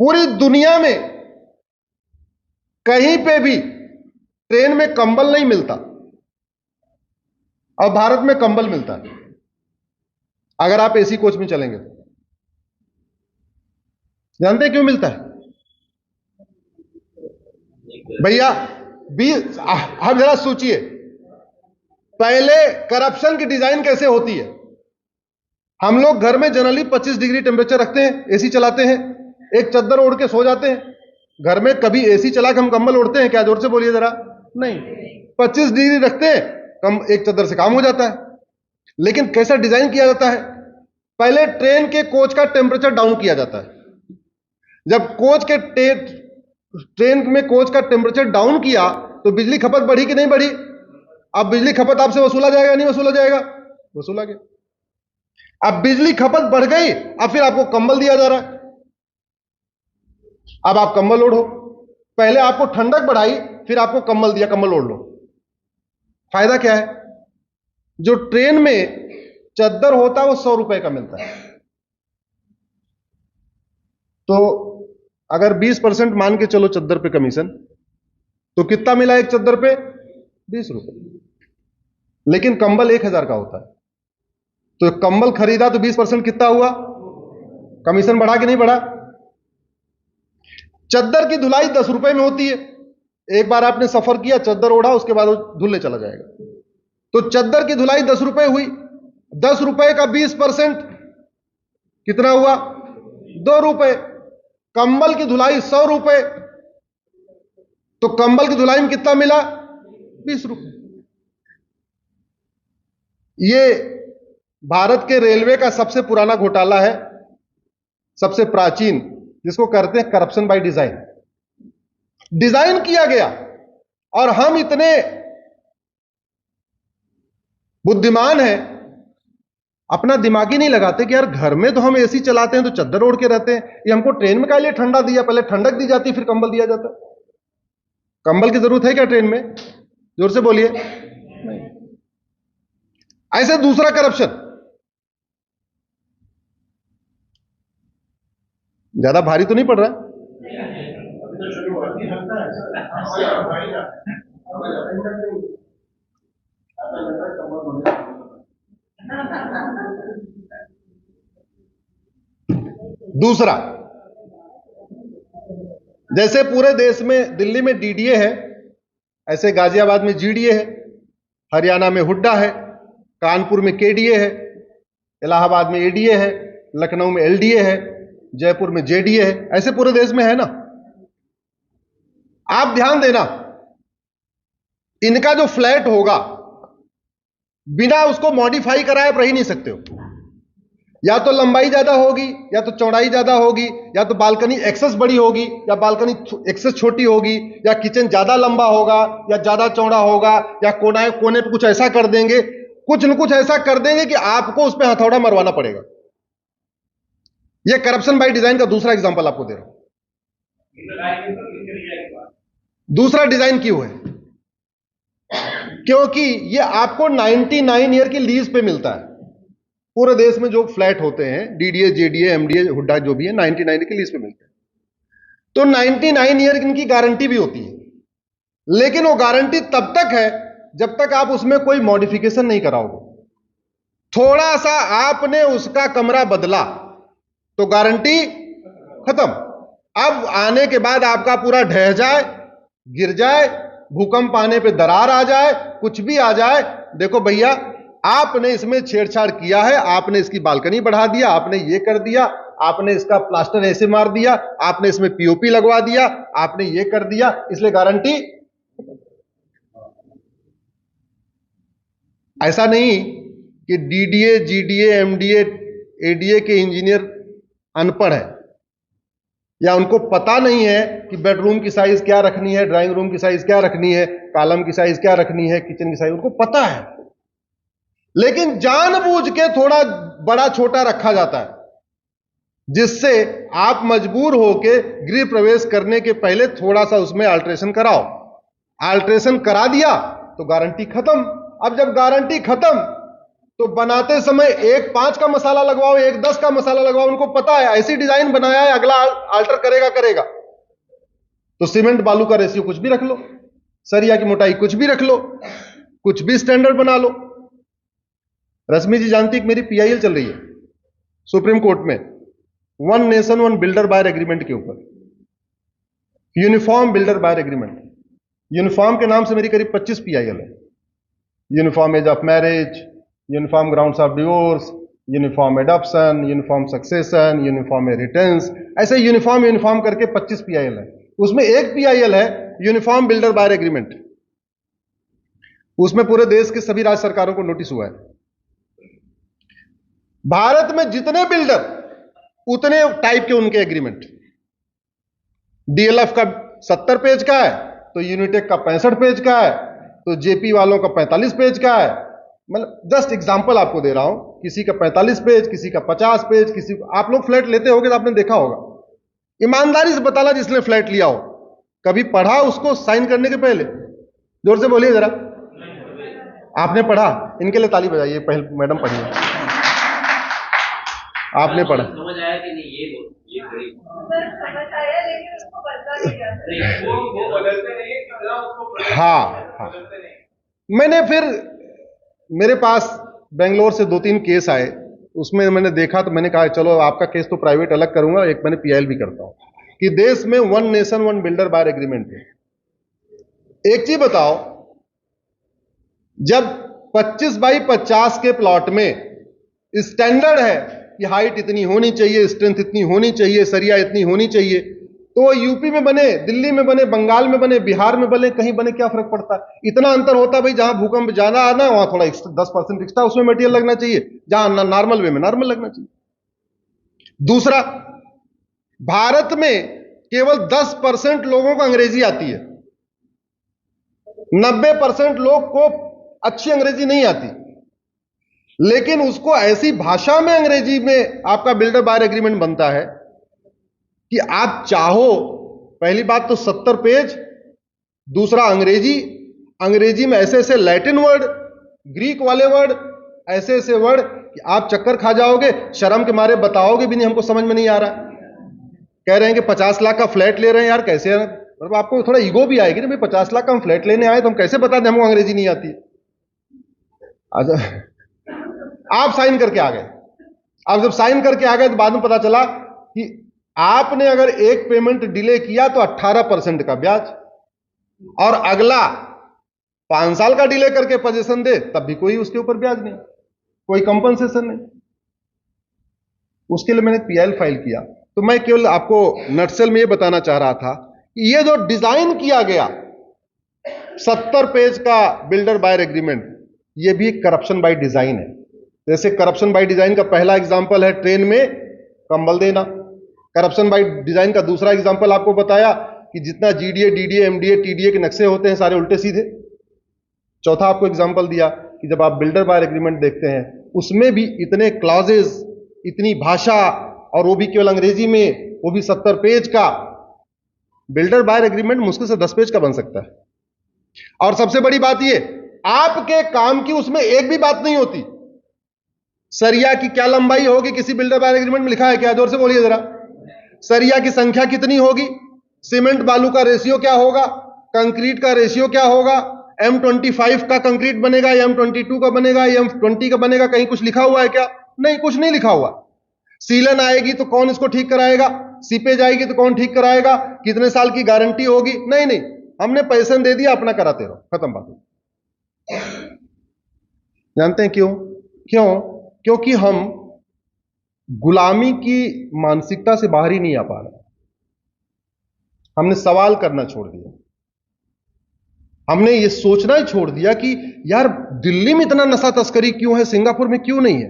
पूरी दुनिया में कहीं पे भी ट्रेन में कंबल नहीं मिलता और भारत में कंबल मिलता है अगर आप एसी कोच में चलेंगे तो। जानते हैं क्यों मिलता है भैया? आप जरा सोचिए, पहले करप्शन की डिजाइन कैसे होती है। हम लोग घर में जनरली 25 डिग्री टेम्परेचर रखते हैं, एसी चलाते हैं, एक चद्दर ओढ़ के सो जाते हैं। घर में कभी एसी चला के हम कंबल ओढ़ते हैं क्या? जोर से बोलिए जरा। नहीं, 25 डिग्री रखते हैं, कम एक चद्दर से काम हो जाता है। लेकिन कैसा डिजाइन किया जाता है? पहले ट्रेन के कोच का टेम्परेचर डाउन किया जाता है। जब ट्रेन में कोच का टेम्परेचर डाउन किया तो बिजली खपत बढ़ी कि नहीं बढ़ी? अब बिजली खपत आपसे वसूला जाएगा नहीं वसूला जाएगा? वसूला गया। अब बिजली खपत बढ़ गई, अब फिर आपको कंबल दिया जा रहा है। अब आप कंबल ओढ़ो। पहले आपको ठंडक बढ़ाई, फिर आपको कंबल दिया, कंबल ओढ़ लो। फायदा क्या है? जो ट्रेन में चद्दर होता है वो 100 रुपए का मिलता है। तो अगर 20% मान के चलो चद्दर पे कमीशन, तो कितना मिला एक चद्दर पे? 20 रुपए। लेकिन कंबल 1000 का होता है, तो कंबल खरीदा तो 20% कितना हुआ? कमीशन बढ़ा कि नहीं बढ़ा? चद्दर की धुलाई 10 रुपए में होती है। एक बार आपने सफर किया, चद्दर ओढ़ा, उसके बाद वो धुलने चला जाएगा। तो चद्दर की धुलाई 10 रुपए हुई। 10 रुपए का 20% कितना हुआ? 2 रुपए। कंबल की धुलाई 100 रुपए, तो कंबल की धुलाई में कितना मिला? 20 रुपए। ये भारत के रेलवे का सबसे पुराना घोटाला है, सबसे प्राचीन, जिसको कहते हैं करप्शन बाय डिजाइन। डिजाइन किया गया और हम इतने बुद्धिमान हैं, अपना दिमाग ही नहीं लगाते कि यार घर में तो हम एसी चलाते हैं तो चद्दर ओढ़ के रहते हैं, ये हमको ट्रेन में काहे लिए ठंडा दिया? पहले ठंडक दी जाती फिर कंबल दिया जाता। कंबल की जरूरत है क्या ट्रेन में? जोर से बोलिए। नहीं। ऐसे दूसरा करप्शन, ज्यादा भारी तो नहीं पड़ रहा? दूसरा, जैसे पूरे देश में दिल्ली में डीडीए है, ऐसे गाजियाबाद में जीडीए है, हरियाणा में हुड्डा है, कानपुर में केडीए है, इलाहाबाद में एडीए है, लखनऊ में एलडीए है, जयपुर में जेडीए है। ऐसे पूरे देश में है ना। आप ध्यान देना, इनका जो फ्लैट होगा बिना उसको मॉडिफाई कराए आप रह ही नहीं सकते हो। या तो लंबाई ज्यादा होगी, या तो चौड़ाई ज्यादा होगी, या तो बालकनी एक्सेस बड़ी होगी, या बालकनी एक्सेस छोटी होगी, या किचन ज्यादा लंबा होगा या ज्यादा चौड़ा होगा, या कोने पे कुछ ऐसा कर देंगे, कुछ न कुछ ऐसा कर देंगे कि आपको उस पर हथौड़ा मरवाना पड़ेगा। यह करप्शन बाय डिजाइन का दूसरा एग्जांपल आपको दे रहा हूं। दूसरा डिजाइन क्यों है? क्योंकि यह आपको 99 ईयर की लीज पे मिलता है। पूरे देश में जो फ्लैट होते हैं, डीडीए, जेडीए, एमडीए, हुड्डा जो भी है, 99 की लीज पे मिलते हैं। तो 99 ईयर इनकी गारंटी भी होती है, लेकिन वो गारंटी तब तक है जब तक आप उसमें कोई मॉडिफिकेशन नहीं कराओगे। थोड़ा सा आपने उसका कमरा बदला तो गारंटी खत्म। अब आने के बाद आपका पूरा ढह जाए, गिर जाए, भूकंप आने पे दरार आ जाए, कुछ भी आ जाए, देखो भैया आपने इसमें छेड़छाड़ किया है, आपने इसकी बालकनी बढ़ा दिया, आपने ये कर दिया, आपने इसका प्लास्टर ऐसे मार दिया, आपने इसमें पीओपी लगवा दिया, आपने ये कर दिया, इसलिए गारंटी। ऐसा नहीं कि डीडीए, जीडीए, एमडीए, एडीए के इंजीनियर अनपढ़ है या उनको पता नहीं है कि बेडरूम की साइज क्या रखनी है, ड्राइंग रूम की साइज क्या रखनी है, कॉलम की साइज क्या रखनी है, किचन की साइज, उनको पता है, लेकिन जानबूझ के थोड़ा बड़ा छोटा रखा जाता है, जिससे आप मजबूर होके गृह प्रवेश करने के पहले थोड़ा सा उसमें अल्ट्रेशन कराओ। अल्ट्रेशन करा दिया तो गारंटी खत्म। अब जब गारंटी खत्म तो बनाते समय एक 5 का मसाला लगवाओ, एक 10 का मसाला लगवाओ, उनको पता है ऐसी डिजाइन बनाया है, अगला आल्टर करेगा। तो सीमेंट बालू का रेशियो कुछ भी रख लो, सरिया की मोटाई कुछ भी रख लो, कुछ भी स्टैंडर्ड बना लो। रश्मि जी जानती है कि मेरी पीआईएल चल रही है सुप्रीम कोर्ट में, one nation one builder buyer agreement के ऊपर, uniform builder buyer agreement. Uniform के नाम से मेरी करीब 25 पीआईएल है। Uniform age of marriage, uniform grounds of divorce, uniform adoption, uniform succession, uniform inheritance, ऐसे यूनिफॉर्म करके 25 पीआईएल है। उसमें एक पीआईएल है यूनिफॉर्म बिल्डर बायर एग्रीमेंट। उसमें पूरे देश के सभी राज्य सरकारों को नोटिस हुआ है। भारत में जितने बिल्डर उतने टाइप के उनके एग्रीमेंट। डीएलएफ का 70 पेज का है, तो यूनिटेक का 65 पेज का है, तो जेपी वालों का 45 पेज का है। मतलब जस्ट एग्जांपल आपको दे रहा हूं, किसी का 45 पेज, किसी का 50 पेज, किसी आप लोग फ्लैट लेते होगे तो आपने देखा होगा। ईमानदारी से बताना जिसने फ्लैट लिया हो, कभी पढ़ा उसको साइन करने के पहले? जोर से बोलिए जरा। आपने पढ़ा? इनके लिए ताली बजाइए। पहले मैडम पढ़िए। आपने पढ़ा? समझ आया कि नहीं? ये समझ आया, लेकिन उसको बदला नहीं जाता। वो बदलते नहीं। हाँ। मैंने फिर मेरे पास बेंगलोर से 2-3 केस आए, उसमें मैंने देखा तो मैंने कहा चलो आपका केस तो प्राइवेट अलग करूंगा, एक मैंने पीआईएल भी करता हूं कि देश में one nation one builder buyer agreement है। एक चीज बताओ, जब 25 बाई 50 के प्लॉट में स्टैंडर्ड है कि हाइट इतनी होनी चाहिए, स्ट्रेंथ इतनी होनी चाहिए, सरिया इतनी होनी चाहिए, तो यूपी में बने, दिल्ली में बने, बंगाल में बने, बिहार में बने, कहीं बने, क्या फर्क पड़ता है? इतना अंतर होता है भाई, जहां भूकंप ज्यादा आना वहां थोड़ा 10% एक्स्ट्रा उसमें मटेरियल लगना चाहिए, जहां नॉर्मल वे में नॉर्मल लगना चाहिए। दूसरा, भारत में केवल 10% लोगों को अंग्रेजी आती है, 90% लोग को अच्छी अंग्रेजी नहीं आती, लेकिन उसको ऐसी भाषा में अंग्रेजी में आपका बिल्डर बायर एग्रीमेंट बनता है कि आप चाहो, पहली बात तो 70 पेज, दूसरा अंग्रेजी में ऐसे ऐसे लैटिन वर्ड, ग्रीक वाले वर्ड, ऐसे ऐसे वर्ड कि आप चक्कर खा जाओगे, शर्म के मारे बताओगे भी नहीं हमको समझ में नहीं आ रहा। कह रहे हैं कि 50 लाख का फ्लैट ले रहे हैं, यार कैसे? मतलब आपको थोड़ा ईगो भी आएगी ना भाई, 50 लाख का हम फ्लैट लेने आए तो हम कैसे बता दें हमको अंग्रेजी नहीं आती। आप साइन करके आ गए। अब जब साइन करके आ गए तो बाद में पता चला कि आपने अगर एक पेमेंट डिले किया तो 18% का ब्याज, और अगला 5 साल का डिले करके पोजीशन दे तब भी कोई उसके ऊपर ब्याज नहीं, कोई कंपनसेशन नहीं। उसके लिए मैंने पीआईएल फाइल किया। तो मैं केवल आपको नटसेल में यह बताना चाह रहा था कि ये जो डिजाइन किया गया 70 पेज का बिल्डर बायर एग्रीमेंट, ये भी करप्शन बाय डिजाइन है। जैसे करप्शन बाय डिजाइन का पहला एग्जांपल है ट्रेन में कंबल देना। करप्शन बाय डिजाइन का दूसरा एग्जांपल आपको बताया कि जितना जीडीए, डीडीए, एमडीए, टीडीए के नक्शे होते हैं सारे उल्टे सीधे। चौथा आपको एग्जांपल दिया कि जब आप बिल्डर बायर एग्रीमेंट देखते हैं उसमें भी इतने क्लॉजेस, इतनी भाषा, और वो भी केवल अंग्रेजी में, वो भी 70 पेज का। बिल्डर बायर एग्रीमेंट मुश्किल से 10 पेज का बन सकता है। और सबसे बड़ी बात ये, आपके काम की उसमें एक भी बात नहीं होती। सरिया की क्या लंबाई होगी किसी बिल्डर बायर एग्रीमेंट में लिखा है क्या? जोर से बोलिए जरा। सरिया की संख्या कितनी होगी, सीमेंट बालू का रेशियो क्या होगा, कंक्रीट का रेशियो क्या होगा, M25 का कंक्रीट बनेगा या M22 का बनेगा या M20 का बनेगा, कहीं कुछ लिखा हुआ है क्या? नहीं, कुछ नहीं लिखा हुआ। सीलन आएगी तो कौन इसको ठीक कराएगा, सीपेज आएगी तो कौन ठीक कराएगा, कितने साल की गारंटी होगी? नहीं नहीं, हमने पैसे दे दिया, अपना कराते रहो, खत्म बात। जानते हैं क्यों? क्योंकि हम गुलामी की मानसिकता से बाहर ही नहीं आ पा रहे। हमने सवाल करना छोड़ दिया, हमने ये सोचना ही छोड़ दिया कि यार दिल्ली में इतना नशा तस्करी क्यों है, सिंगापुर में क्यों नहीं है।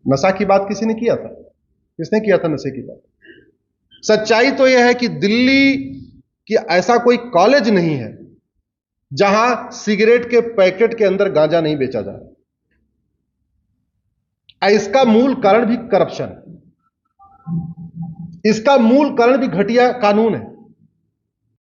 नशा की बात किसी ने किया था? किसने किया था नशे की बात? सच्चाई तो यह है कि दिल्ली की ऐसा कोई कॉलेज नहीं है जहां सिगरेट के पैकेट के अंदर गांजा नहीं बेचा जा रहा। इसका मूल कारण भी करप्शन है, इसका मूल कारण भी घटिया कानून है।